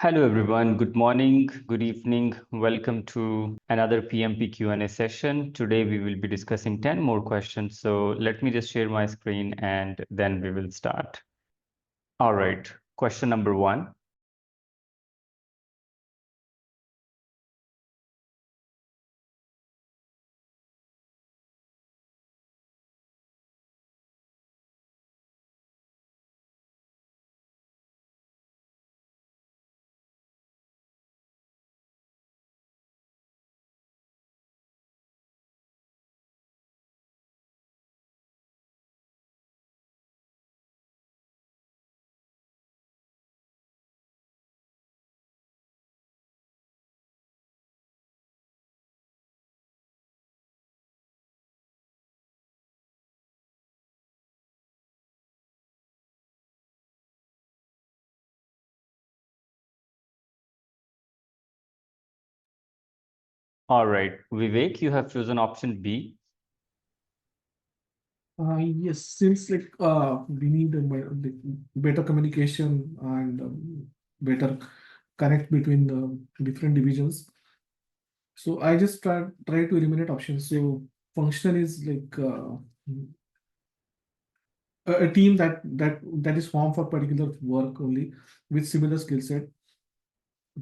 Hello everyone, good morning, good evening. Welcome to another PMP Q&A session. Today we will be discussing 10 more questions. So let me just share my screen and then we will start. All right, question number 1. All right, Vivek, you have chosen option B. Yes, seems like we need better communication and better connect between the different divisions. So I just try to eliminate options. So function is like a team that is formed for particular work only with similar skill set.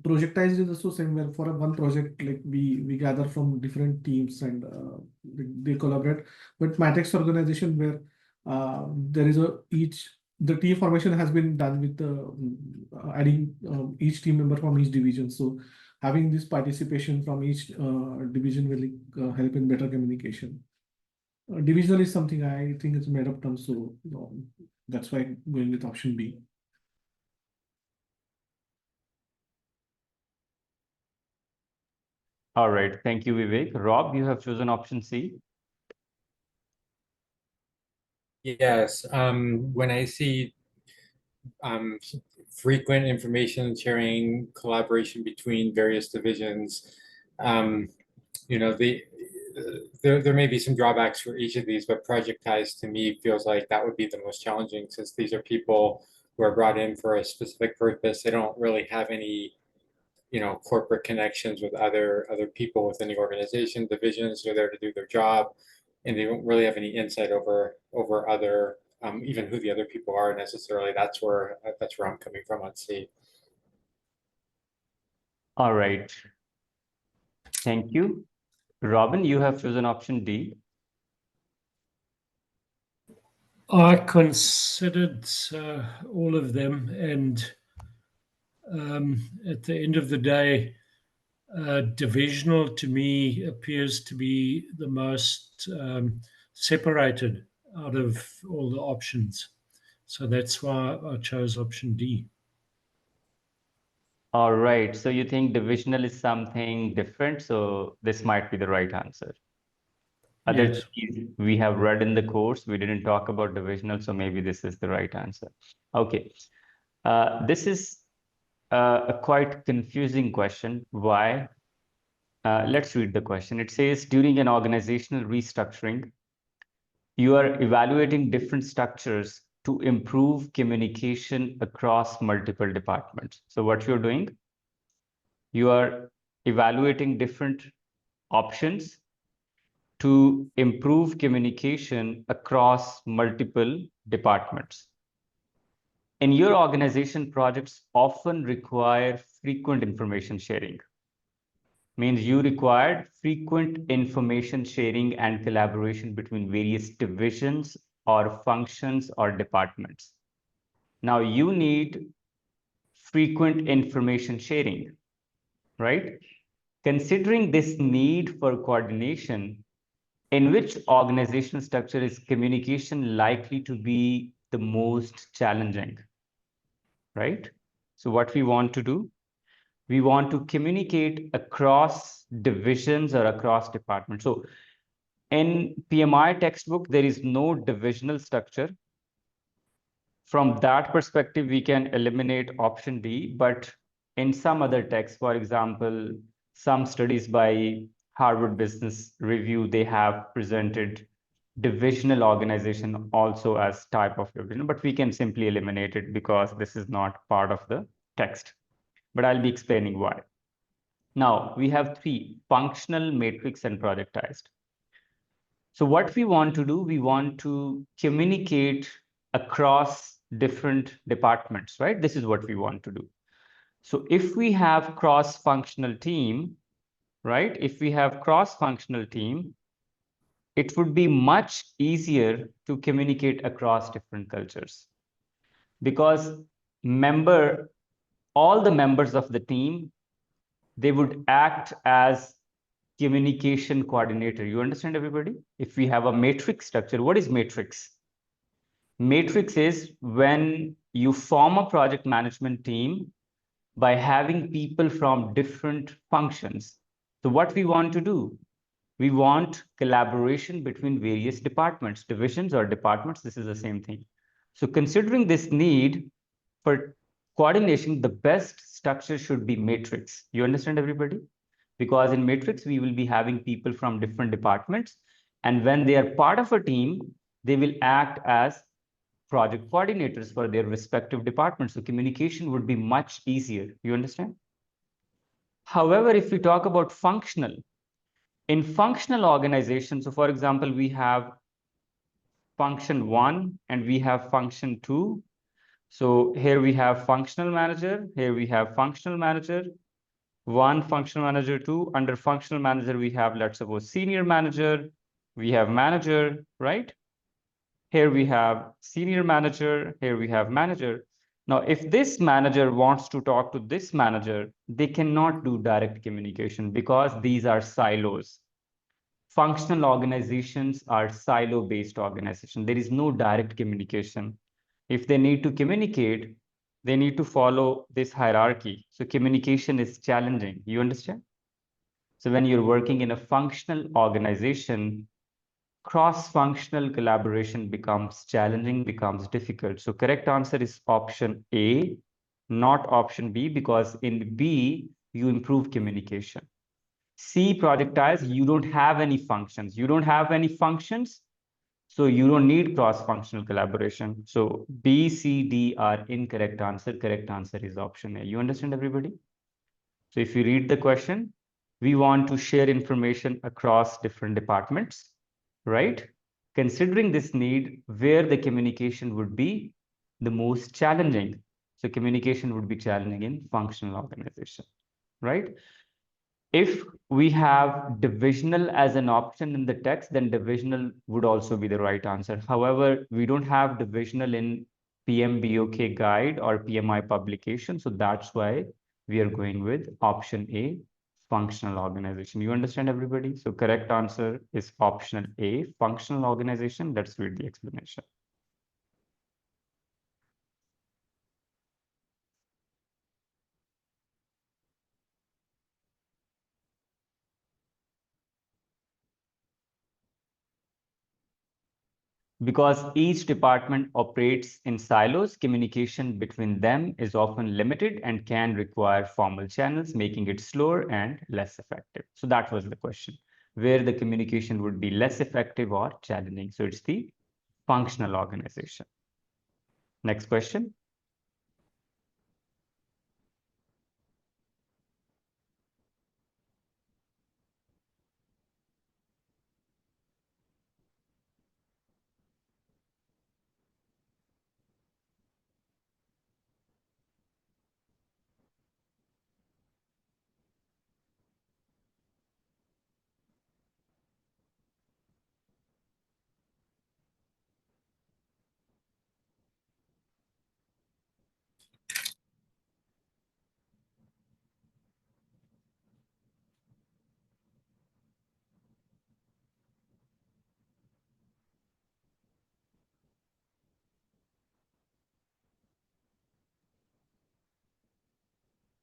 Projectized is also same where for a one project like we gather from different teams and they collaborate. But matrix organization where there is a each the team formation has been done with adding each team member from each division. So having this participation from each division will help in better communication. Divisional is something I think it's made up term, so that's why I'm going with option B. All right, thank you, Vivek. Rob, you have chosen option C. Yes, when I see um, frequent information sharing, collaboration between various divisions, um, you know, there may be some drawbacks for each of these, but projectized to me feels like that would be the most challenging since these are people who are brought in for a specific purpose. They don't really have any, corporate connections with other people within the organization. Divisions are there to do their job, and they don't really have any insight over other even who the other people are necessarily. That's where I'm coming from on C. All right, thank you. Robin, you have chosen option D. I considered all of them, and at the end of the day, divisional to me appears to be the most separated out of all the options. So that's why I chose option D. All right, so you think divisional is something different, so this might be the right answer. Other Yes. things we have read in the course, we didn't talk about divisional, so maybe this is the right answer. Okay, this is a quite confusing question. Why? Let's read the question. It says, during an organizational restructuring, you are evaluating different structures to improve communication across multiple departments. So what you're doing, you are evaluating different options to improve communication across multiple departments. In your organization, projects often require frequent information sharing. Means you required frequent information sharing and collaboration between various divisions or functions or departments. Now you need frequent information sharing, right? Considering this need for coordination, in which organizational structure is communication likely to be the most challenging, right? So what we want to do, we want to communicate across divisions or across departments. So in PMI textbook, there is no divisional structure. From that perspective, we can eliminate option D, but in some other texts, for example, some studies by Harvard Business Review, they have presented divisional organization also as type of division, but we can simply eliminate it because this is not part of the text. but I'll be explaining why. Now, we have three: functional, matrix, and projectized. So what we want to do, we want to communicate across different departments, right? This is what we want to do. So if we have cross-functional team, right? If we have cross-functional team, it would be much easier to communicate across different cultures, because all the members of the team, they would act as communication coordinator. You understand, everybody? If we have a matrix structure, what is matrix? Matrix is when you form a project management team by having people from different functions. So what we want to do, we want collaboration between various departments, divisions or departments. This is the same thing. So considering this need for coordination, the best structure should be matrix. You understand, everybody? Because in matrix, we will be having people from different departments. And when they are part of a team, they will act as project coordinators for their respective departments. So communication would be much easier. You understand? However, if we talk about functional, in functional organizations, so for example, we have function 1 and we have function 2. So here we have functional manager, here we have functional manager, 1 functional manager, 2. Under functional manager, we have, let's suppose, senior manager, we have manager, right? Here we have senior manager, here we have manager. Now, if this manager wants to talk to this manager, they cannot do direct communication because these are silos. Functional organizations are silo-based organizations. There is no direct communication. If they need to communicate, they need to follow this hierarchy. So communication is challenging. You understand? So when you're working in a functional organization, cross-functional collaboration becomes challenging, becomes difficult. So correct answer is option A, not option B, because in B, you improve communication. C, projectiles, you don't have any functions. You don't have any functions, so you don't need cross-functional collaboration. So B, C, D are incorrect answer. Correct answer is option A. You understand, everybody? So if you read the question, we want to share information across different departments, right? Considering this need, where the communication would be the most challenging. So communication would be challenging in functional organization, right? If we have divisional as an option in the text, then divisional would also be the right answer. However, we don't have divisional in PMBOK guide or PMI publication. So that's why we are going with option A, functional organization. You understand, everybody? So correct answer is option A, functional organization. Let's read the explanation. Because each department operates in silos, communication between them is often limited and can require formal channels, making it slower and less effective. So that was the question, where the communication would be less effective or challenging. So it's the functional organization. Next question.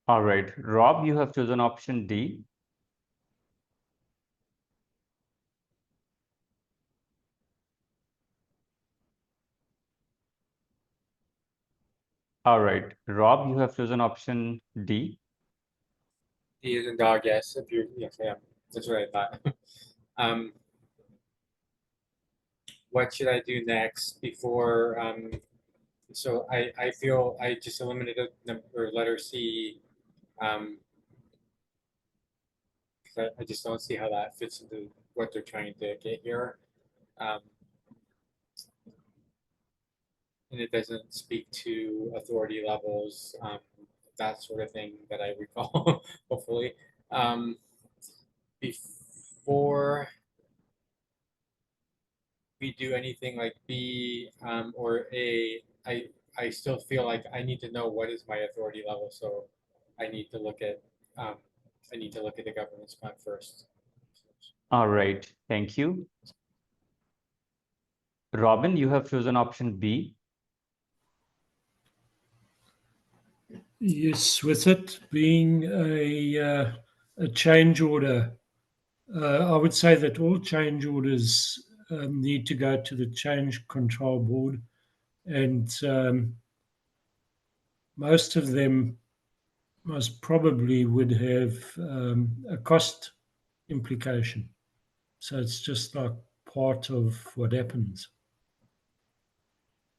All right, Rob, you have chosen option D. All right, Rob, you have chosen option D. D is in dog, yes. If you're, yes, yeah, that's what I thought. What should I do next before? So I feel I just eliminated number letter C I just don't see how that fits into what they're trying to get here. And it doesn't speak to authority levels, that sort of thing that I recall, hopefully. Before we do anything like B or A, I still feel like I need to know what is my authority level. So I need to look at the governance plan first. All right, thank you. Robin, you have chosen option B. Yes, with it being a change order, I would say that all change orders need to go to the change control board, and most of them most probably would have a cost implication. So it's just like part of what happens.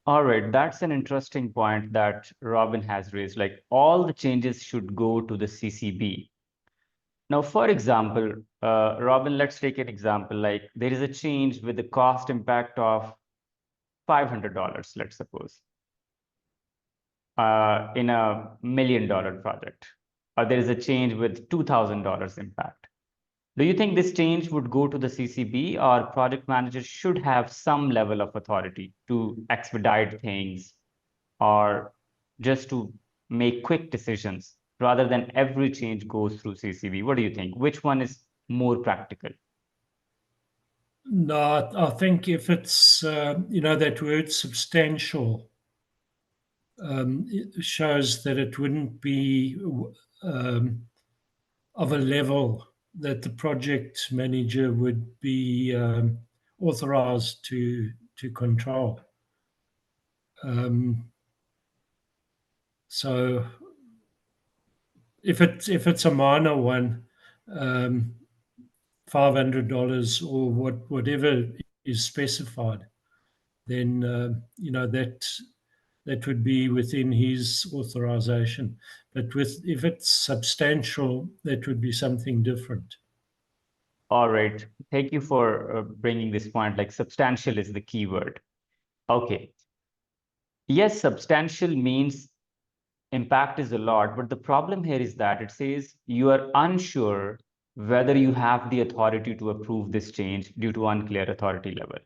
All right, that's an interesting point that Robin has raised. Like all the changes should go to the CCB. Now, for example, Robin, let's take an example. Like there is a change with the cost impact of $500, let's suppose, in a $1 million project, or there is a change with $2,000 impact. Do you think this change would go to the CCB, or project managers should have some level of authority to expedite things or just to make quick decisions rather than every change goes through CCB? What do you think? Which one is more practical? No, I think if it's, that word substantial it shows that it wouldn't be of a level that the project manager would be authorized to control. So if it's a minor one, $500 or whatever is specified, then that would be within his authorization. But if it's substantial, that would be something different. All right. Thank you for bringing this point. Like substantial is the key word. Okay. Yes, substantial means impact is a lot, but the problem here is that it says you are unsure whether you have the authority to approve this change due to unclear authority level.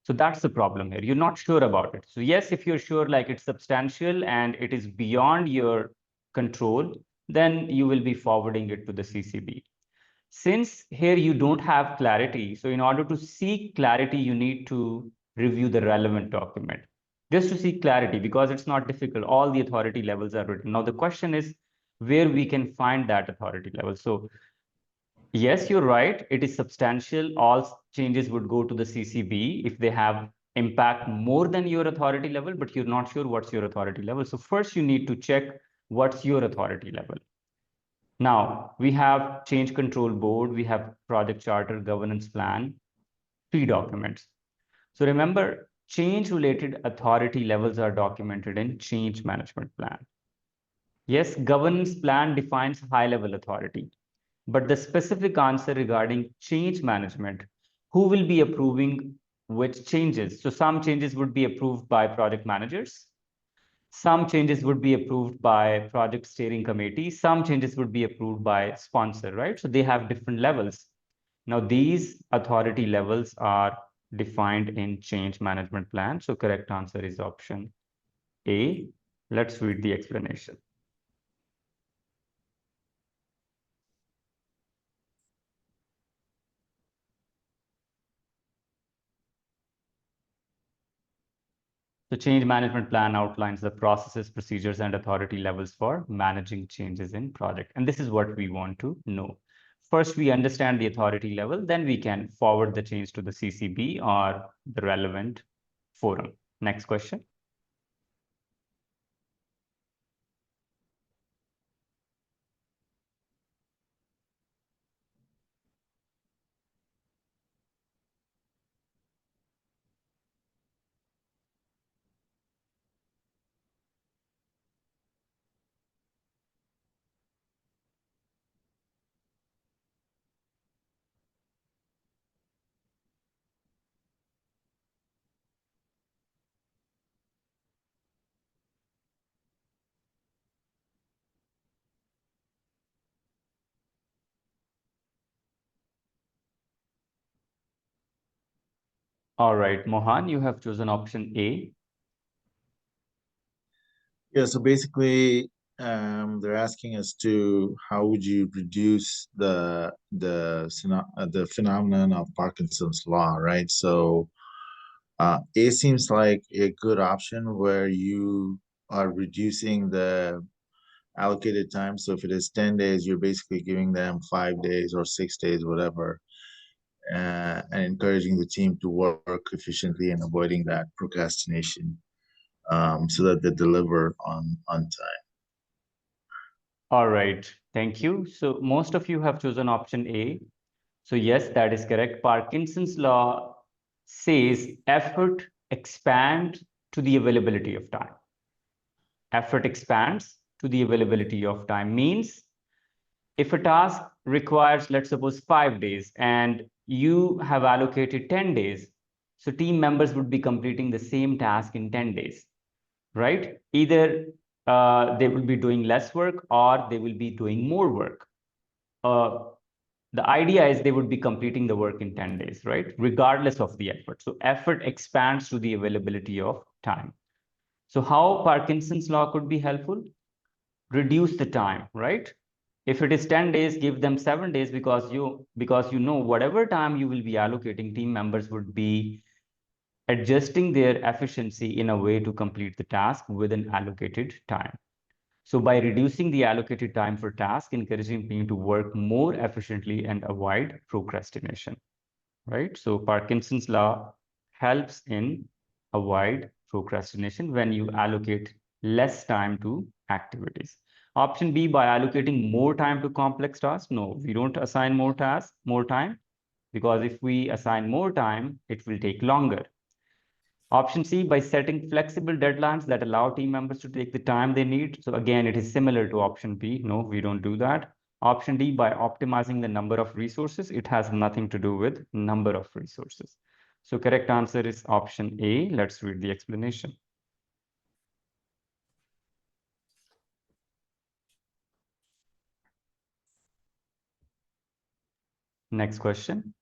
So that's the problem here. You're not sure about it. So yes, if you're sure like it's substantial and it is beyond your control, then you will be forwarding it to the CCB. Since here you don't have clarity, so in order to seek clarity, you need to review the relevant document just to seek clarity, because it's not difficult. All the authority levels are written. Now the question is where we can find that authority level. So yes, you're right. It is substantial. All changes would go to the CCB if they have impact more than your authority level, but you're not sure what's your authority level. So first you need to check what's your authority level. Now we have change control board, we have project charter, governance plan, 3 documents. So remember, change related authority levels are documented in change management plan. Yes, governance plan defines high level authority, but the specific answer regarding change management, who will be approving which changes? So some changes would be approved by project managers. Some changes would be approved by project steering committee. Some changes would be approved by sponsor, right? So they have different levels. Now these authority levels are defined in change management plan. So correct answer is option A. Let's read the explanation. The change management plan outlines the processes, procedures, and authority levels for managing changes in project. And this is what we want to know. First, we understand the authority level, then we can forward the change to the CCB or the relevant forum. Next question. All right, Mohan, you have chosen option A. Yeah, so basically, they're asking us to how would you reduce the phenomenon of Parkinson's law, right? So A seems like a good option where you are reducing the allocated time. So if it is 10 days, you're basically giving them 5 days or 6 days, whatever, and encouraging the team to work efficiently and avoiding that procrastination, so that they deliver on time. All right, thank you. So most of you have chosen option A. So yes, that is correct. Parkinson's law says effort expands to the availability of time. Effort expands to the availability of time means if a task requires, let's suppose, 5 days and you have allocated 10 days, so team members would be completing the same task in 10 days, right? Either they will be doing less work or they will be doing more work. The idea is they would be completing the work in 10 days, right? Regardless of the effort. So effort expands to the availability of time. So how Parkinson's law could be helpful? Reduce the time, right? If it is 10 days, give them 7 days because you know whatever time you will be allocating, team members would be adjusting their efficiency in a way to complete the task within allocated time. So by reducing the allocated time for task, encouraging team to work more efficiently and avoid procrastination, right? So Parkinson's law helps in avoid procrastination when you allocate less time to activities. Option B, by allocating more time to complex tasks. No, we don't assign more tasks, more time, because if we assign more time, it will take longer. Option C, by setting flexible deadlines that allow team members to take the time they need. So again, it is similar to option B. No, we don't do that. Option D, by optimizing the number of resources. It has nothing to do with number of resources. So correct answer is option A. Let's read the explanation. Next question.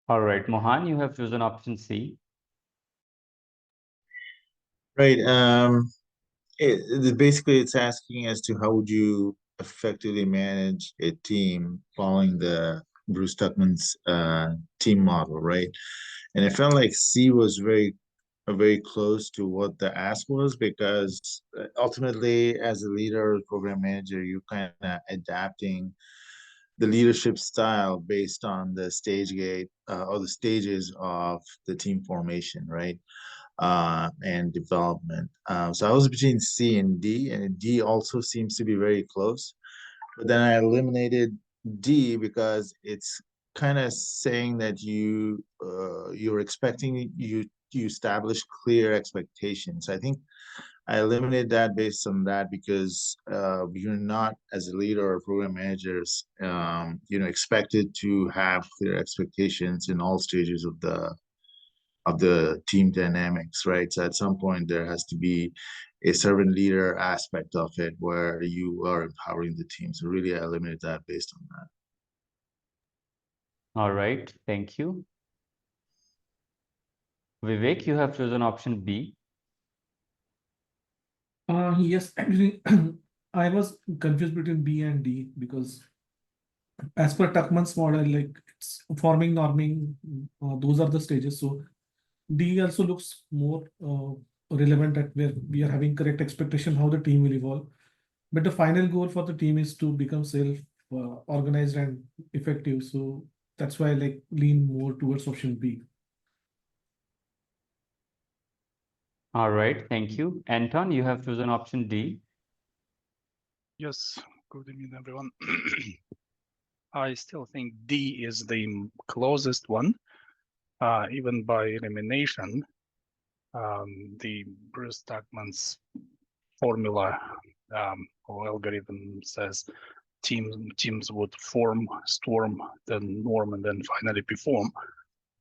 All right, Mohan, you have chosen option C. Right. Basically, it's asking as to how would you effectively manage a team following the Bruce Tuckman's team model, right? And I felt like C was very close to what the ask was, because ultimately, as a leader or program manager, you're kind of adapting the leadership style based on the stage gate or the stages of the team formation, right? And development. So I was between C and D, and D also seems to be very close. But then I eliminated D because it's kind of saying that you're expecting you establish clear expectations. I think I eliminated that based on that because you're not, as a leader or program managers, expected to have clear expectations in all stages of the team dynamics, right? So at some point there has to be a servant leader aspect of it where you are empowering the team. So really I eliminated that based on that. All right, thank you. Vivek, you have chosen option B. Yes, actually, I was confused between B and D because as per Tuckman's model, like it's forming, norming, those are the stages. So D also looks more relevant at where we are having correct expectation how the team will evolve. But the final goal for the team is to become self-organized and effective. So that's why I like lean more towards option B. All right, thank you. Anton, you have chosen option D. Yes, good evening, everyone. I still think D is the closest one, even by elimination. The Bruce Tuckman's formula or algorithm says teams would form, storm, then norm, and then finally perform.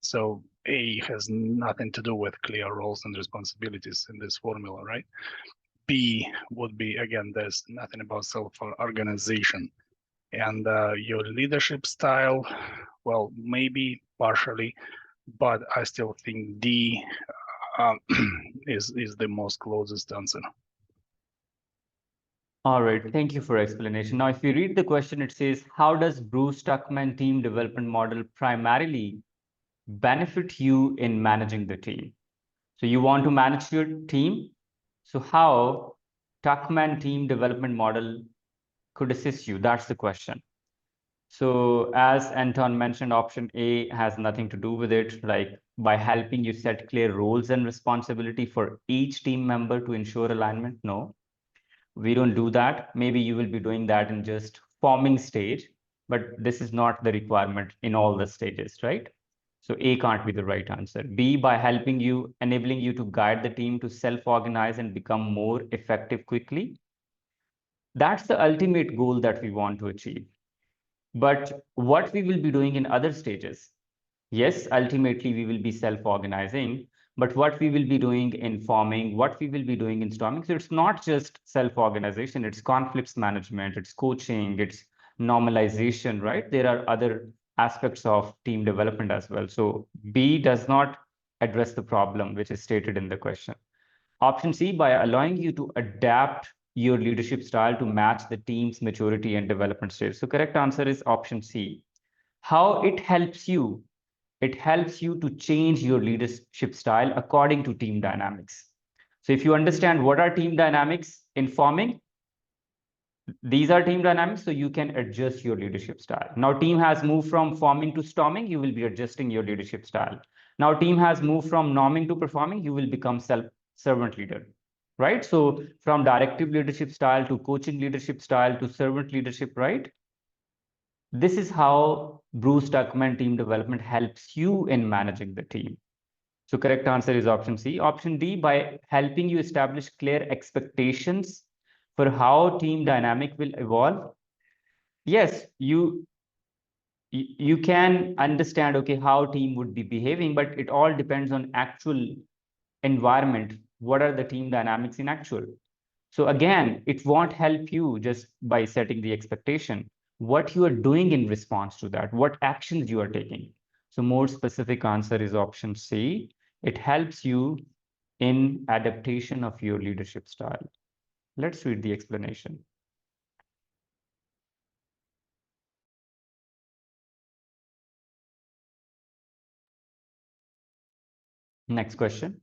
So A has nothing to do with clear roles and responsibilities in this formula, right? B would be, again, there's nothing about self-organization. And your leadership style, well, maybe partially, but I still think D is the most closest answer. All right, thank you for explanation. Now, if you read the question, it says, how does Bruce Tuckman team development model primarily benefit you in managing the team? So you want to manage your team. So how Tuckman team development model could assist you? That's the question. So as Anton mentioned, option A has nothing to do with it, like by helping you set clear roles and responsibility for each team member to ensure alignment. No, we don't do that. Maybe you will be doing that in just forming stage, but this is not the requirement in all the stages, right? So A can't be the right answer. B, by helping you, enabling you to guide the team to self-organize and become more effective quickly. That's the ultimate goal that we want to achieve. But what we will be doing in other stages, yes, ultimately we will be self-organizing, but what we will be doing in forming, what we will be doing in storming. So it's not just self-organization, it's conflicts management, it's coaching, it's normalization, right? There are other aspects of team development as well. So B does not address the problem which is stated in the question. Option C, by allowing you to adapt your leadership style to match the team's maturity and development stage. So correct answer is option C. How it helps you? It helps you to change your leadership style according to team dynamics. So if you understand what are team dynamics in forming, these are team dynamics, so you can adjust your leadership style. Now team has moved from forming to storming, you will be adjusting your leadership style. Now team has moved from norming to performing, you will become servant leader, right? So from directive leadership style to coaching leadership style to servant leadership, right? This is how Bruce Tuckman team development helps you in managing the team. So correct answer is option C. Option D, by helping you establish clear expectations for how team dynamic will evolve. Yes, you can understand, okay, how team would be behaving, but it all depends on actual environment. What are the team dynamics in actual? So again, it won't help you just by setting the expectation. What you are doing in response to that, what actions you are taking. So more specific answer is option C. It helps you in adaptation of your leadership style. Let's read the explanation. Next question.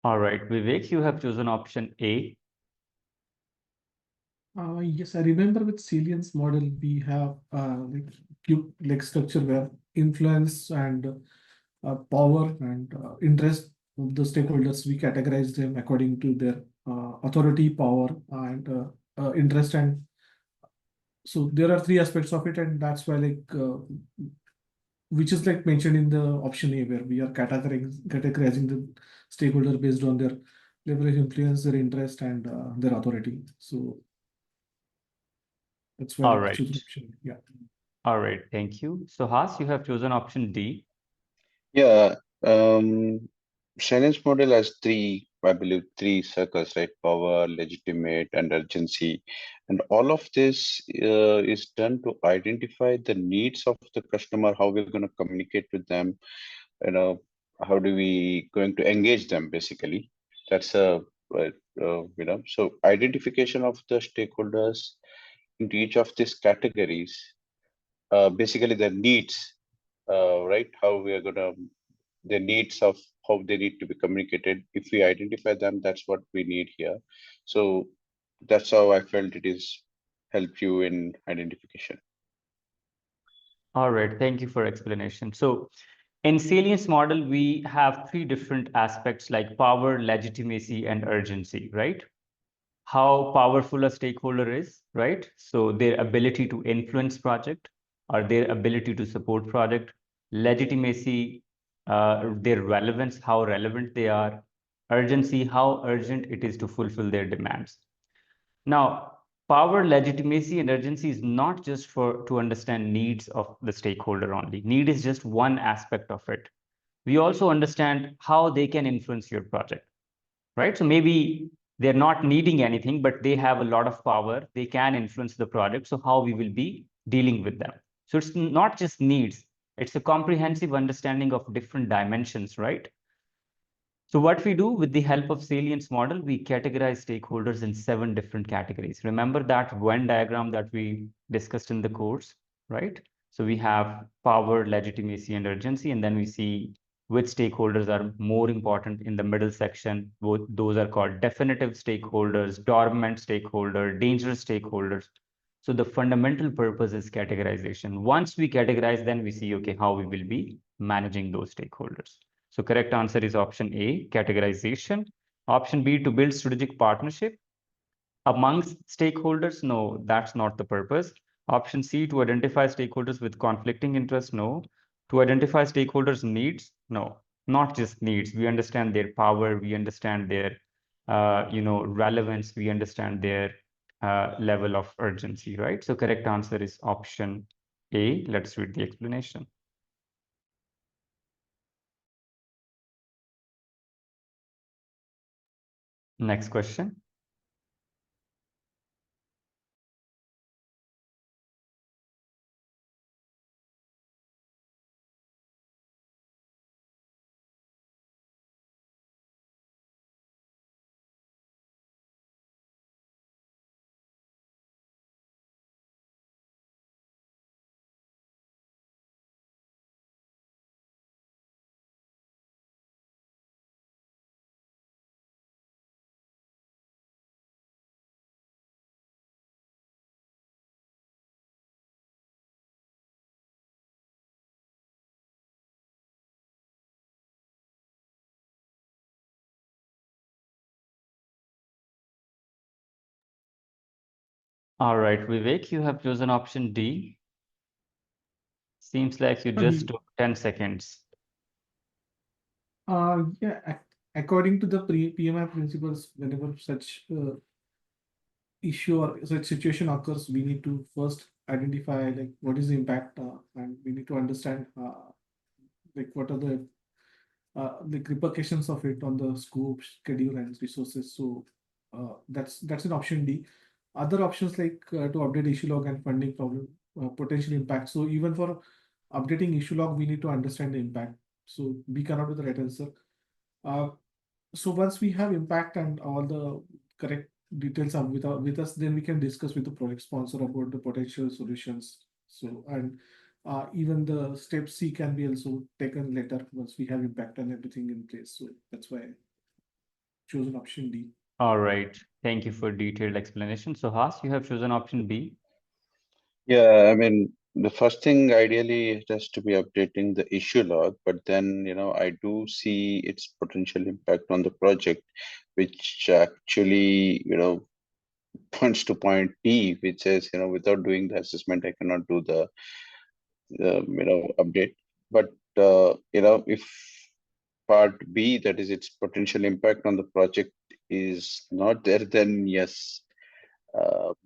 All right, Vivek, you have chosen option A. Yes, I remember with Salience model, we have like structure where influence and power and interest of the stakeholders, we categorize them according to their authority, power, and interest and so there are three aspects of it, and that's why which is like mentioned in the option A, where we are categorizing the stakeholder based on their level of influence, their interest, and their authority. So that's why All I right. choose option. Yeah. All right. Thank you. So Has, you have chosen option D. Yeah, Salience model has I believe, three circles, right? Power, legitimate, and urgency. And all of this is done to identify the needs of the customer, how we're going to communicate with them, how do we going to engage them, basically. That's so identification of the stakeholders into each of these categories, basically their needs, right? How we are going to the needs of how they need to be communicated. If we identify them, that's what we need here. So that's how I felt it is help you in identification. All right. Thank you for explanation. So in Salience model, we have three different aspects like power, legitimacy, and urgency, right? How powerful a stakeholder is, right? So their ability to influence project or their ability to support project, legitimacy, their relevance, how relevant they are, urgency, how urgent it is to fulfill their demands. Now, power, legitimacy, and urgency is not just to understand needs of the stakeholder only. Need is just one aspect of it. We also understand how they can influence your project, right? So maybe they're not needing anything, but they have a lot of power. They can influence the project. So how we will be dealing with them. So it's not just needs. It's a comprehensive understanding of different dimensions, right? So what we do with the help of Salience model, we categorize stakeholders in 7 different categories. Remember that Venn diagram that we discussed in the course, right? So we have power, legitimacy, and urgency, and then we see which stakeholders are more important in the middle section. Both those are called definitive stakeholders, dormant stakeholder, dangerous stakeholders. So the fundamental purpose is categorization. Once we categorize, then we see, okay, how we will be managing those stakeholders. So correct answer is option A, categorization. Option B, to build strategic partnership amongst stakeholders. No, that's not the purpose. Option C, to identify stakeholders with conflicting interests. No. To identify stakeholders' needs. No, not just needs. We understand their power. We understand their, relevance. We understand their level of urgency, right? So correct answer is option A. Let's read the explanation. Next question. All right, Vivek, you have chosen option D. Seems like you just took 10 seconds. Yeah, according to the PMI principles, whenever such issue or such situation occurs, we need to first identify like what is the impact, and we need to understand like what are the repercussions of it on the scope, schedule, and resources. So that's an option D. Other options like to update issue log and funding problem potential impact. So even for updating issue log, we need to understand the impact. So B cannot be the right answer. So once we have impact and all the correct details are with us, then we can discuss with the project sponsor about the potential solutions. So and even the step C can be also taken later once we have impact and everything in place. So that's why I chosen option D. All right. Thank you for detailed explanation. So Has, you have chosen option B. Yeah, I mean, the first thing ideally it has to be updating the issue log, but then, I do see its potential impact on the project, which actually, points to point T, which says, without doing the assessment, I cannot do the update. But if part B, that is its potential impact on the project, is not there, then yes,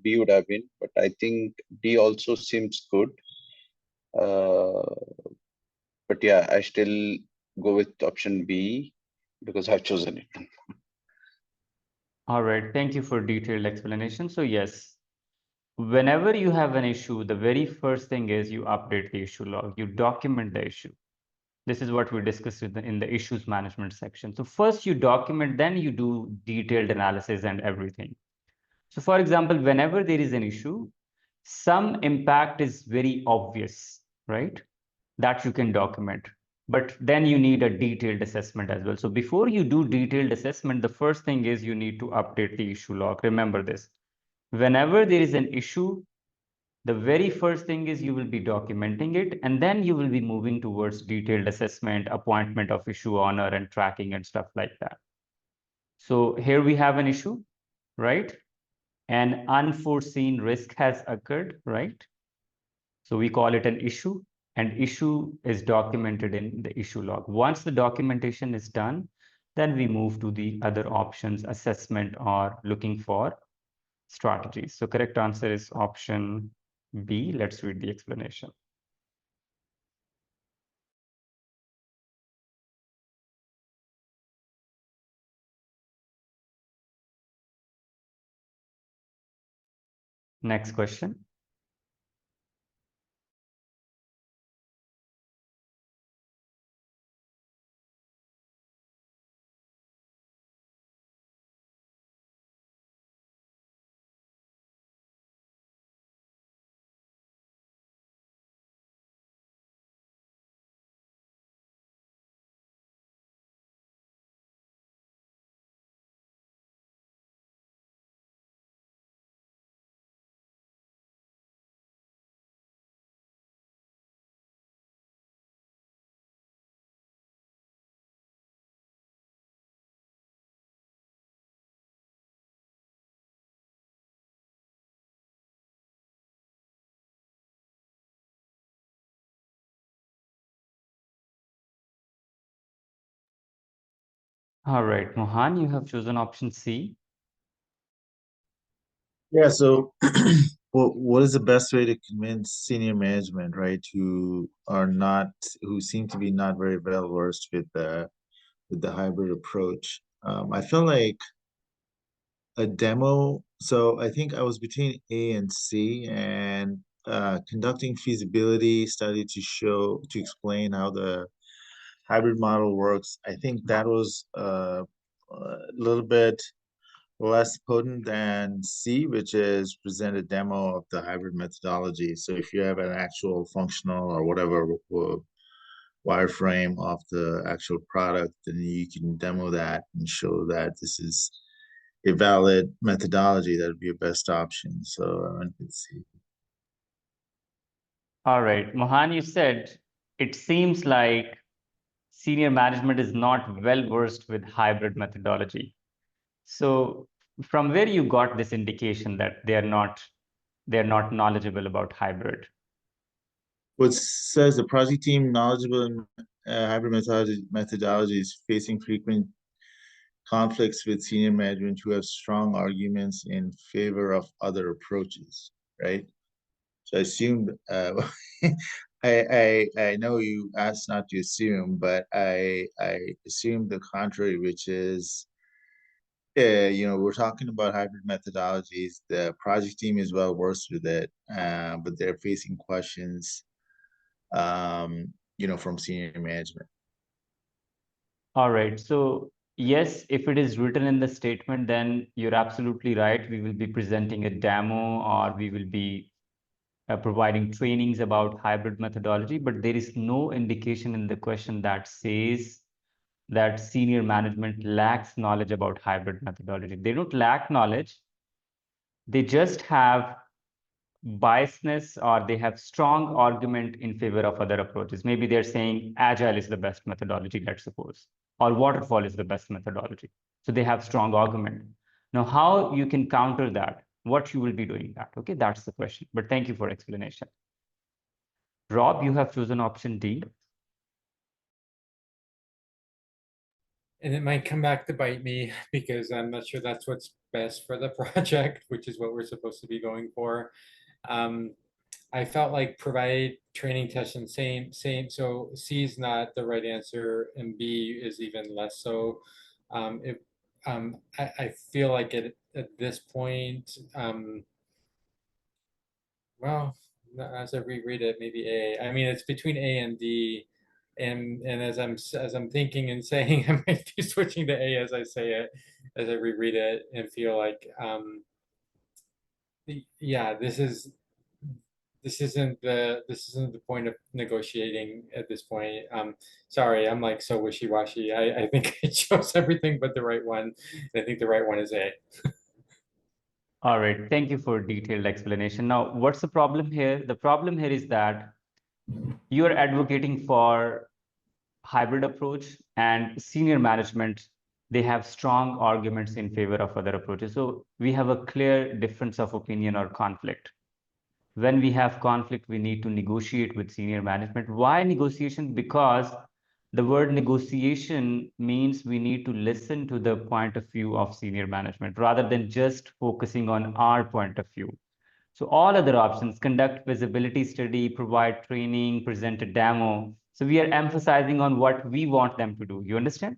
B would have been. But I think D also seems good. But yeah, I still go with option B because I've chosen it. All right, thank you for detailed explanation. So yes, whenever you have an issue, the very first thing is you update the issue log, you document the issue. This is what we discussed in the issues management section. So first you document, then you do detailed analysis and everything. So for example, whenever there is an issue, some impact is very obvious, right? That you can document. But then you need a detailed assessment as well. So before you do detailed assessment, the first thing is you need to update the issue log. Remember this. Whenever there is an issue, the very first thing is you will be documenting it, and then you will be moving towards detailed assessment, appointment of issue owner, and tracking and stuff like that. So here we have an issue, right? An unforeseen risk has occurred, right? So we call it an issue, and issue is documented in the issue log. Once the documentation is done, then we move to the other options, assessment or looking for strategies. So correct answer is option B. Let's read the explanation. Next question. All right, Mohan, you have chosen option C. Yeah, so what is the best way to convince senior management, right, who seem to be not very well versed with the hybrid approach? I feel like a demo. So I think I was between A and C, and conducting feasibility study to explain how the hybrid model works. I think that was a little bit less potent than C, which is present a demo of the hybrid methodology. So if you have an actual functional or whatever wireframe of the actual product, then you can demo that and show that this is a valid methodology. That would be a best option. So I went with C. All right, Mohan, you said it seems like senior management is not well versed with hybrid methodology. So from where you got this indication that they're not knowledgeable about hybrid? What says the project team knowledgeable in hybrid methodology is facing frequent conflicts with senior management who have strong arguments in favor of other approaches, right? So I assumed, I know you asked not to assume, but I assumed the contrary, which is, we're talking about hybrid methodologies. The project team is well versed with it, but they're facing questions, from senior management. All right, so yes, if it is written in the statement, then you're absolutely right. We will be presenting a demo, or we will be providing trainings about hybrid methodology, but there is no indication in the question that says that senior management lacks knowledge about hybrid methodology. They don't lack knowledge. They just have biasness, or they have strong argument in favor of other approaches. Maybe they're saying Agile is the best methodology, let's suppose, or waterfall is the best methodology. So they have strong argument. Now, how you can counter that? what you will be doing that. Okay, that's the question. But thank you for explanation. Rob, you have chosen option D. And it might come back to bite me because I'm not sure that's what's best for the project, which is what we're supposed to be going for. I felt like provide training tests and same. So C is not the right answer, and B is even less so. I feel like at this point, well, as I reread it, maybe A. I mean, it's between A and D, and as I'm thinking and saying, I might be switching to A as I say it, as I reread it, and feel like, yeah, this isn't the point of negotiating at this point. Sorry, I'm like so wishy-washy. I think I chose everything but the right one. And I think the right one is A. All right, thank you for detailed explanation. Now, what's the problem here? The problem here is that you are advocating for hybrid approach, and senior management, they have strong arguments in favor of other approaches. So we have a clear difference of opinion or conflict. When we have conflict, we need to negotiate with senior management. Why negotiation? Because the word negotiation means we need to listen to the point of view of senior management rather than just focusing on our point of view. So all other options, conduct feasibility study, provide training, present a demo. So we are emphasizing on what we want them to do. You understand?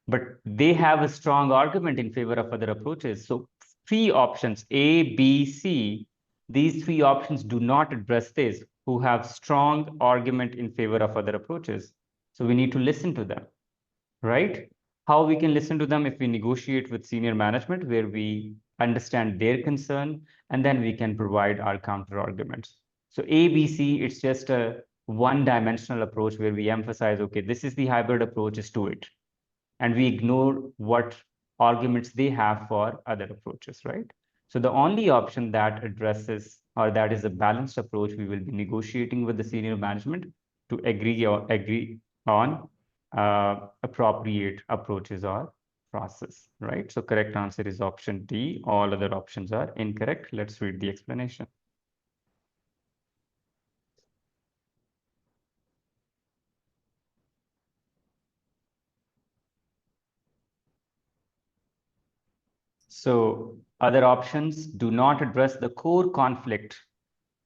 But they have a strong argument in favor of other approaches. So three options, A, B, C, these three options do not address this, who have strong argument in favor of other approaches. So we need to listen to them, right? How we can listen to them if we negotiate with senior management where we understand their concern, and then we can provide our counter arguments. So A, B, C, it's just a one-dimensional approach where we emphasize, okay, this is the hybrid approach, just do it. And we ignore what arguments they have for other approaches, right? So the only option that addresses, or that is a balanced approach, we will be negotiating with the senior management to agree on appropriate approaches or process, right? So correct answer is option D. All other options are incorrect. Let's read the explanation. So other options do not address the core conflict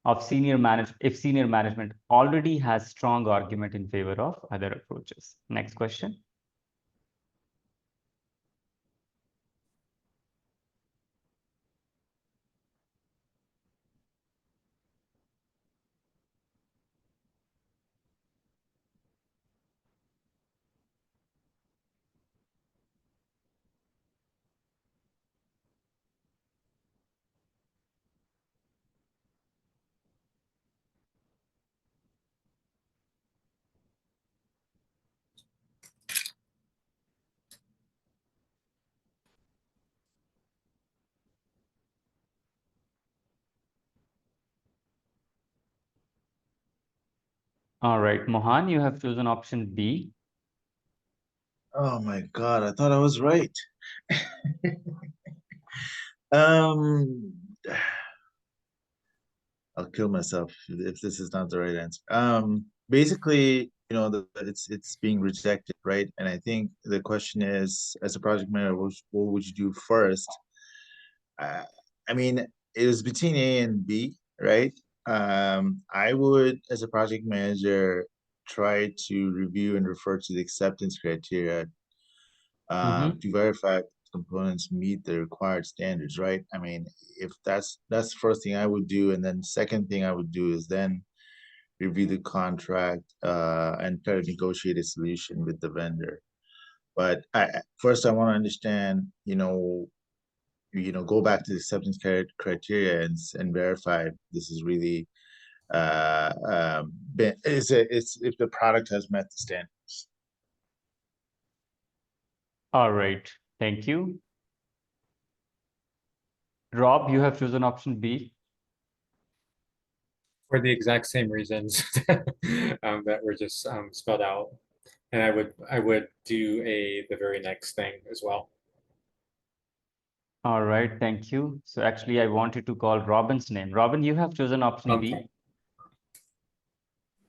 of senior management if senior management already has strong argument in favor of other approaches. Next question. All right, Mohan, you have chosen option B. Oh my God, I thought I was right. Um, I'll kill myself if this is not the right answer. Basically, it's being rejected, right? And I think the question is, as a project manager, what would you do first? I mean, it was between A and B, right? I would, as a project manager, try to review and refer to the acceptance criteria to verify components meet the required standards, right? I mean, if that's the first thing I would do, and then second thing I would do is then review the contract and try to negotiate a solution with the vendor. But first I want to understand, go back to the acceptance criteria and verify this is really it's if the product has met the standards. All right, thank you. Rob, you have chosen option B. For the exact same reasons that were just spelled out. And I would do the very next thing as well. All right, thank you. So actually, I wanted to call Robin's name. Robin, you have chosen option B, Okay.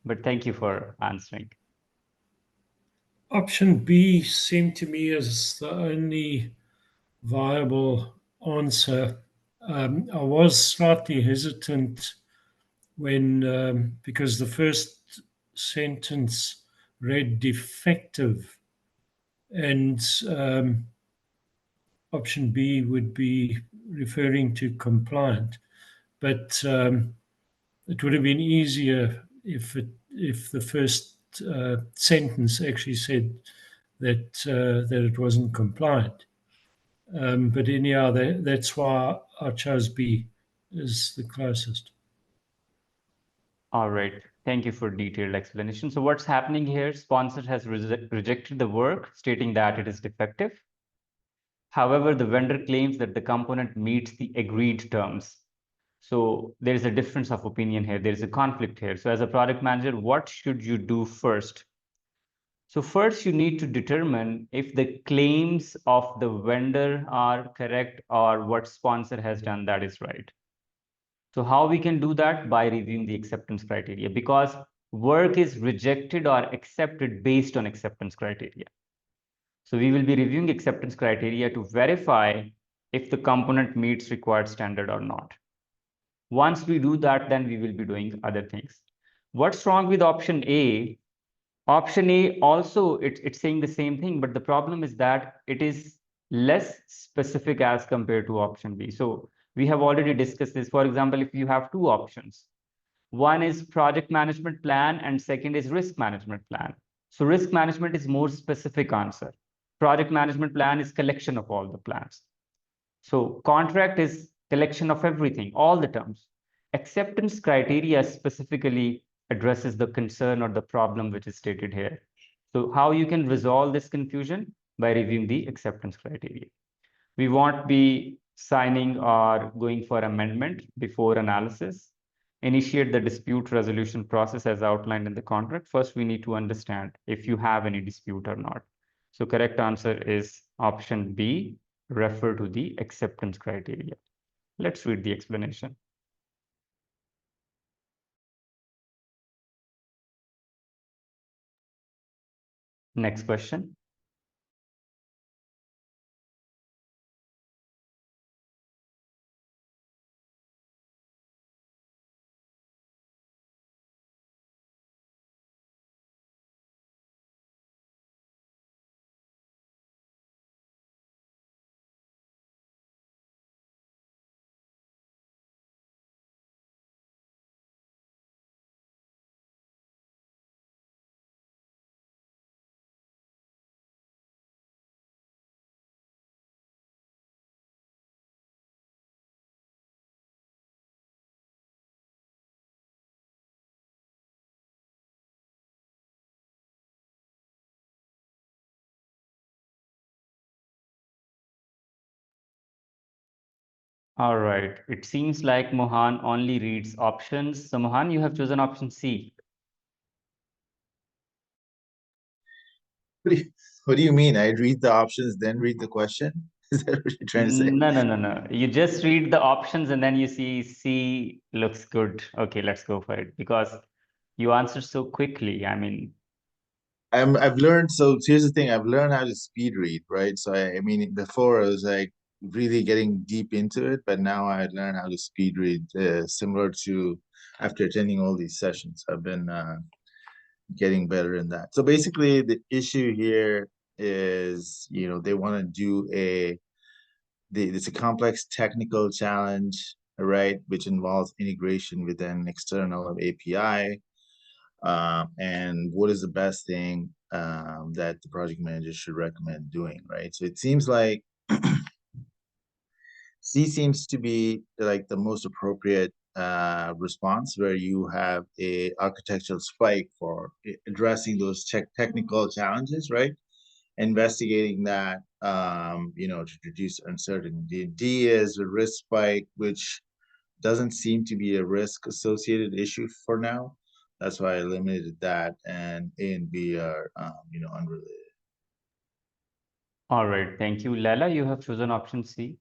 but thank you for answering. Option B seemed to me as the only viable answer. I was slightly hesitant when, because the first sentence read defective, and option B would be referring to compliant. But it would have been easier if the first sentence actually said that it wasn't compliant. But anyhow, that's why I chose B as the closest. All right, thank you for detailed explanation. So what's happening here? Sponsor has rejected the work, stating that it is defective. However, the vendor claims that the component meets the agreed terms. So there is a difference of opinion here. There is a conflict here. So as a product manager, what should you do first? So first you need to determine if the claims of the vendor are correct or what sponsor has done that is right. So how we can do that? By reviewing the acceptance criteria, because work is rejected or accepted based on acceptance criteria. So we will be reviewing acceptance criteria to verify if the component meets required standard or not. Once we do that, then we will be doing other things. What's wrong with option A? Option A also, it's saying the same thing, but the problem is that it is less specific as compared to option B. So we have already discussed this. For example, if you have two options, one is project management plan and second is risk management plan. So risk management is more specific answer. Project management plan is collection of all the plans. So contract is collection of everything, all the terms. Acceptance criteria specifically addresses the concern or the problem which is stated here. So how you can resolve this confusion? By reviewing the acceptance criteria. We won't be signing or going for amendment before analysis. Initiate the dispute resolution process as outlined in the contract. First, we need to understand if you have any dispute or not. So correct answer is option B, refer to the acceptance criteria. Let's read the explanation. Next question. All right, it seems like Mohan only reads options. So Mohan, you have chosen option C. What do you mean? I read the options, then read the question? Is that what you're trying to say? No. You just read the options and then you see C looks good. Okay, let's go for it because you answered so quickly. I mean, I've learned, so here's the thing, I've learned how to speed read, right? So I mean, before I was like really getting deep into it, but now I learned how to speed read, similar to after attending all these sessions. I've been getting better in that. So basically the issue here is, they want to do it's a complex technical challenge, right? Which involves integration with an external API. And what is the best thing that the project manager should recommend doing, right? So it seems like C seems to be like the most appropriate response, where you have a architectural spike for addressing those technical challenges, right? Investigating that, to reduce uncertainty. D is a risk spike, which doesn't seem to be a risk associated issue for now. That's why I limited that, and A and B are, unrelated. all right, thank you. Lala, you have chosen option C.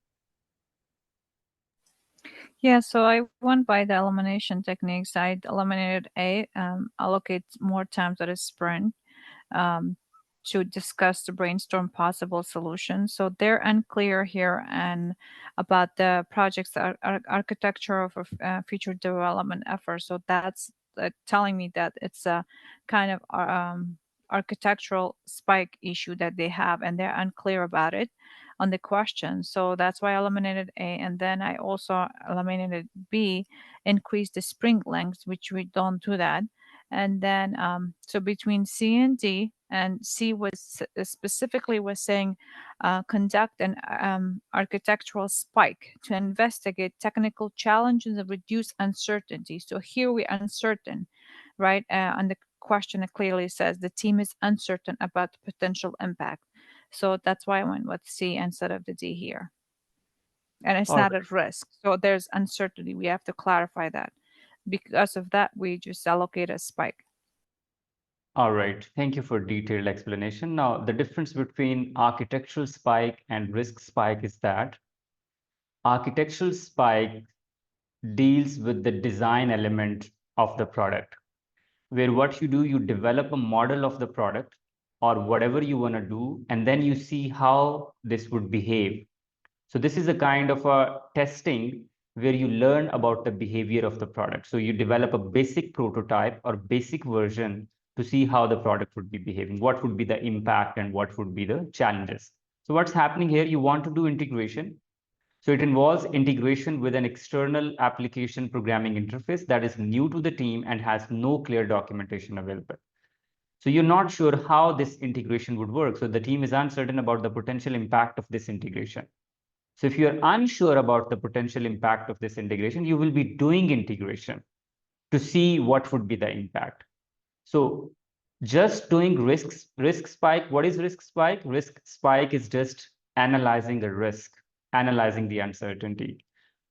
Yeah, so I went by the elimination techniques. I eliminated A, allocate more time to the sprint, um, to discuss to brainstorm possible solutions. So they're unclear here and about the project's architecture of a future development effort. So that's telling me that it's a kind of architectural spike issue that they have, and they're unclear about it on the question. So that's why I eliminated A, and then I also eliminated B, increase the sprint length, which we don't do that. And then so between C and D, and C was specifically was saying conduct an architectural spike to investigate technical challenges and reduce uncertainty. So here we're uncertain, right? And the question clearly says the team is uncertain about the potential impact. So that's why I went with C instead of the D here. And it's All not right. at risk. So there's uncertainty. We have to clarify that. Because of that, we just allocate a spike. All right. Thank you for detailed explanation. Now, the difference between architectural spike and risk spike is that architectural spike deals with the design element of the product, where what you do, you develop a model of the product or whatever you want to do, and then you see how this would behave. So this is a kind of a testing where you learn about the behavior of the product. So you develop a basic prototype or basic version to see how the product would be behaving, what would be the impact and what would be the challenges. So what's happening here, you want to do integration. So it involves integration with an external application programming interface that is new to the team and has no clear documentation available. So you're not sure how this integration would work. So the team is uncertain about the potential impact of this integration. So if you're unsure about the potential impact of this integration, you will be doing integration to see what would be the impact. So just doing risk spike. What is risk spike? Risk spike is just analyzing the risk, analyzing the uncertainty.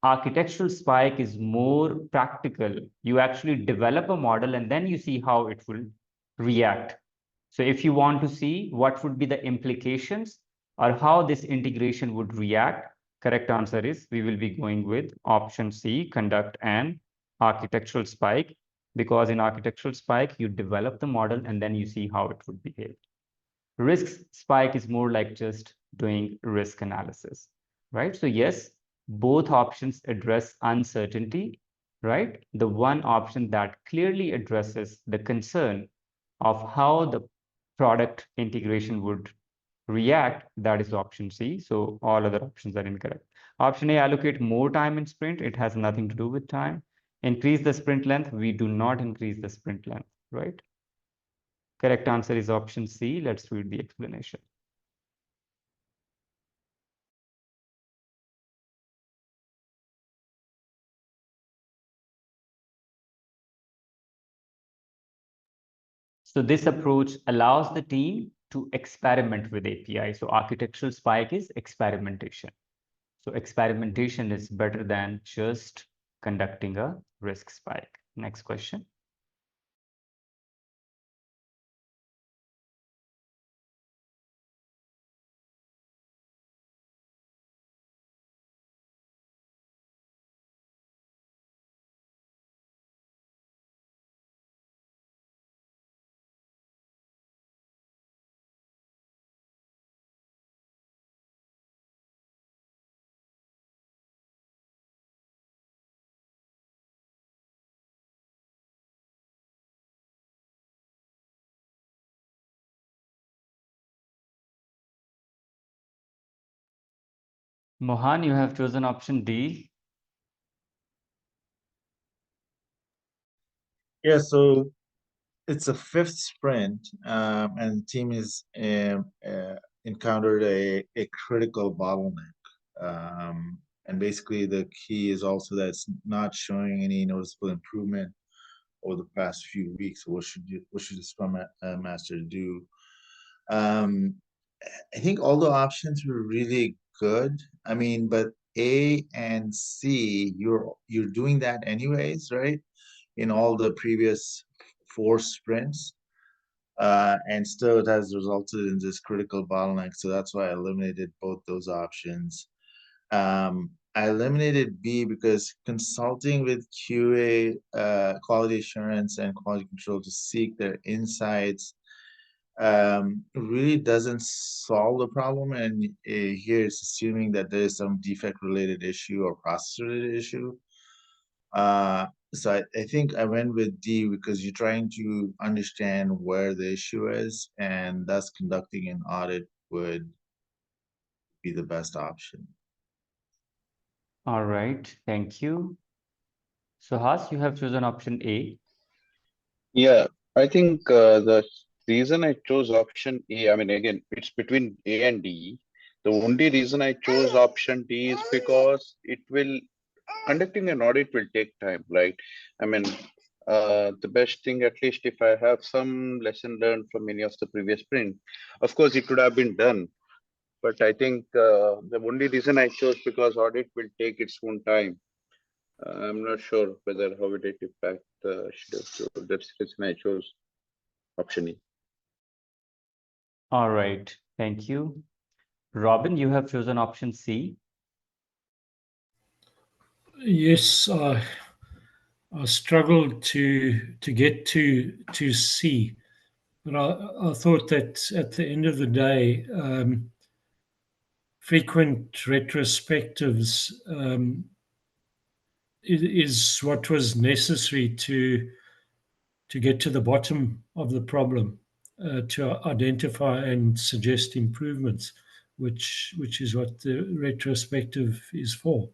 Architectural spike is more practical. You actually develop a model and then you see how it will react. So if you want to see what would be the implications or how this integration would react, correct answer is we will be going with option C, conduct an architectural spike, because in architectural spike, you develop the model and then you see how it would behave. Risk spike is more like just doing risk analysis, right? So yes, both options address uncertainty, right? The one option that clearly addresses the concern of how the product integration would react, that is option C. So all other options are incorrect. Option A, allocate more time in sprint. It has nothing to do with time. Increase the sprint length. We do not increase the sprint length, right? Correct answer is option C. Let's read the explanation. So this approach allows the team to experiment with API. So architectural spike is experimentation. So experimentation is better than just conducting a risk spike. Next question. Mohan, you have chosen option D. Yeah, so it's a fifth sprint, and the team is encountered a critical bottleneck. And basically, the key is also that it's not showing any noticeable improvement over the past few weeks. So what should the Scrum Master do? I think all the options were really good. I mean, but A and C, you're doing that anyways, right? In all the previous 4 sprints. And still it has resulted in this critical bottleneck. So that's why I eliminated both those options. I eliminated B because consulting with QA, quality assurance and quality control to seek their insights really doesn't solve the problem. And here it's assuming that there is some defect related issue or process related issue. So I think I went with D because you're trying to understand where the issue is, and thus conducting an audit would be the best option. All right, thank you. So Has, you have chosen option A. Yeah, I think the reason I chose option A, I mean, again, it's between A and D. The only reason I chose option D is because conducting an audit will take time, right? I mean, the best thing, at least if I have some lesson learned from any of the previous sprint, of course, it could have been done. But I think the only reason I chose because audit will take its own time. I'm not sure whether how it will impact the schedule. So that's the reason I chose option E. All right, thank you. Robin, you have chosen option C. Yes, I struggled to get to C, but I thought that at the end of the day, frequent retrospectives is what was necessary to get to the bottom of the problem, to identify and suggest improvements, which is what the retrospective is for.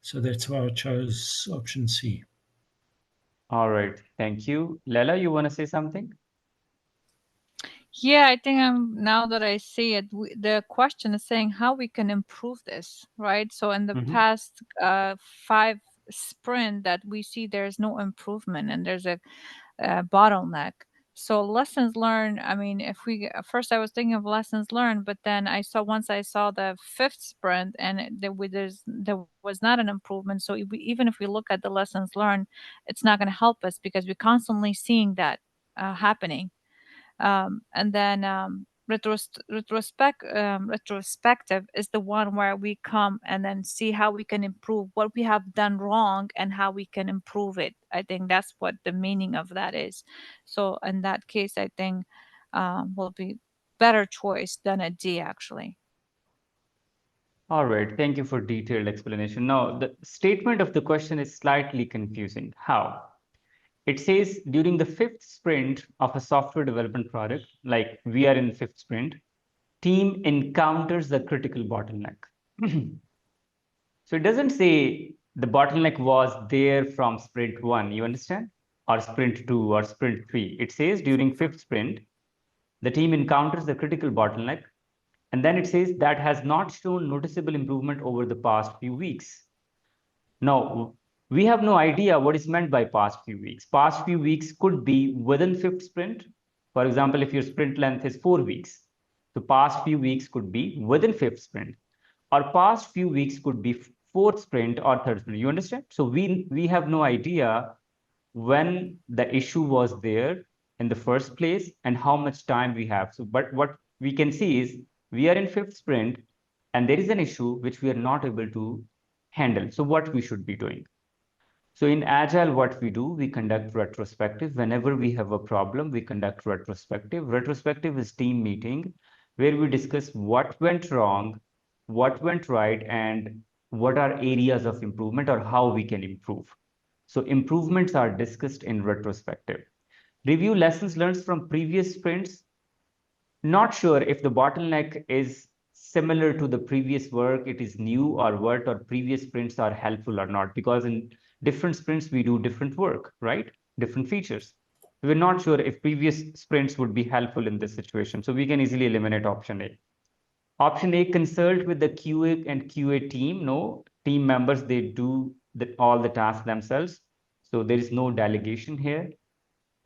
So that's why I chose option C. All right, thank you. Lela, you want to say something? Yeah, I think now that I see it, the question is saying how we can improve this, right? So in the past 5 sprint that we see there's no improvement and there's a bottleneck. So lessons learned, I mean, if we first I was thinking of lessons learned, but then once I saw the 5th sprint and there was not an improvement. So even if we look at the lessons learned, it's not going to help us because we're constantly seeing that happening. And then retrospective is the one where we come and then see how we can improve what we have done wrong and how we can improve it. I think that's what the meaning of that is. So in that case, I think will be better choice than a D actually. All right, thank you for detailed explanation. Now, the statement of the question is slightly confusing. How? It says during the 5th sprint of a software development project, like we are in 5th sprint, team encounters the critical bottleneck. So it doesn't say the bottleneck was there from sprint 1, you understand? Or sprint 2 or sprint 3. It says during 5th sprint, the team encounters the critical bottleneck. And then it says that has not shown noticeable improvement over the past few weeks. Now, we have no idea what is meant by past few weeks. Past few weeks could be within 5th sprint. For example, if your sprint length is 4 weeks, the past few weeks could be within 5th sprint, or past few weeks could be 4th sprint or 3rd sprint. You understand? So we have no idea when the issue was there in the first place and how much time we have. So, but what we can see is we are in 5th sprint and there is an issue which we are not able to handle. So what we should be doing? So in Agile, what we do, we conduct retrospective. Whenever we have a problem, we conduct retrospective. Retrospective is team meeting where we discuss what went wrong, what went right, and what are areas of improvement or how we can improve. So improvements are discussed in retrospective. Review lessons learned from previous sprints. Not sure if the bottleneck is similar to the previous work, it is new or what, or previous sprints are helpful or not, because in different sprints, we do different work, right? Different features. We're not sure if previous sprints would be helpful in this situation. So we can easily eliminate option A. Option A, consult with the QA and QA team. No, team members, they do all the tasks themselves. So there is no delegation here.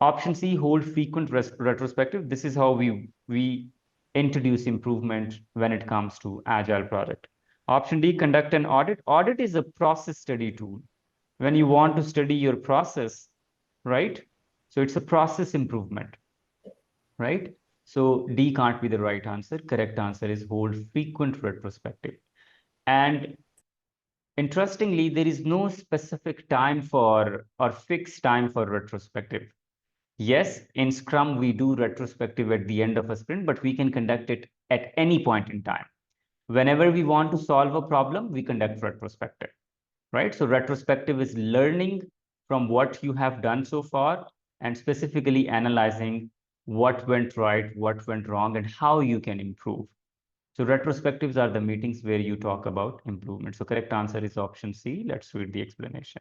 Option C, hold frequent retrospective. This is how we introduce improvement when it comes to Agile product. Option D, conduct an audit. Audit is a process study tool. When you want to study your process, right? So it's a process improvement, right? So D can't be the right answer. Correct answer is hold frequent retrospective. And interestingly, there is no specific time for or fixed time for retrospective. Yes, in Scrum, we do retrospective at the end of a sprint, but we can conduct it at any point in time. Whenever we want to solve a problem, we conduct retrospective, right? So retrospective is learning from what you have done so far and specifically analyzing what went right, what went wrong, and how you can improve. So retrospectives are the meetings where you talk about improvement. So correct answer is option C. Let's read the explanation.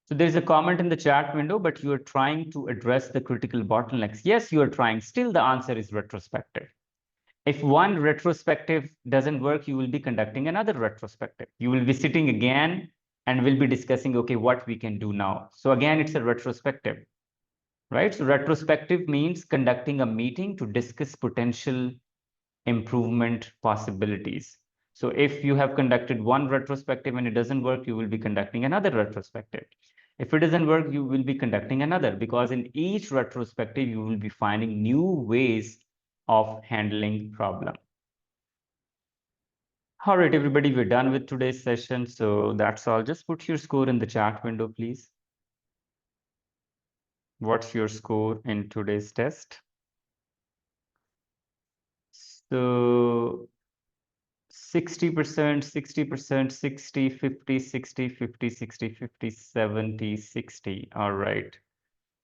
So there's a comment in the chat window, but you are trying to address the critical bottlenecks. Yes, you are trying. Still, the answer is retrospective. If one retrospective doesn't work, you will be conducting another retrospective. You will be sitting again and we'll be discussing, okay, what we can do now. So again, it's a retrospective, right? So retrospective means conducting a meeting to discuss potential improvement possibilities. So if you have conducted one retrospective and it doesn't work, you will be conducting another retrospective. If it doesn't work, you will be conducting another, because in each retrospective, you will be finding new ways of handling problem. All right, everybody, we're done with today's session. So that's all. Just put your score in the chat window, please. What's your score in today's test? So 60%, 60%, 60, 50, 60, 50, 60, 50, 70, 60. All right.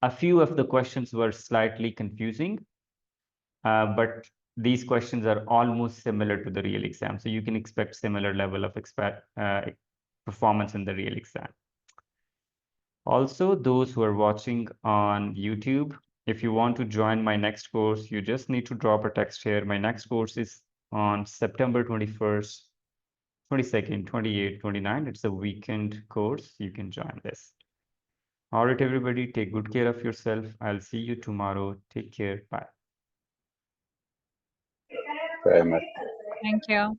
A few of the questions were slightly confusing, but these questions are almost similar to the real exam. So you can expect similar level of performance in the real exam. Also, those who are watching on YouTube, if you want to join my next course, you just need to drop a text here. My next course is on September 21st, 22nd, 28th, 29th. It's a weekend course. You can join this. All right, everybody, take good care of yourself. I'll see you tomorrow. Take care. Bye. Very much. Thank you.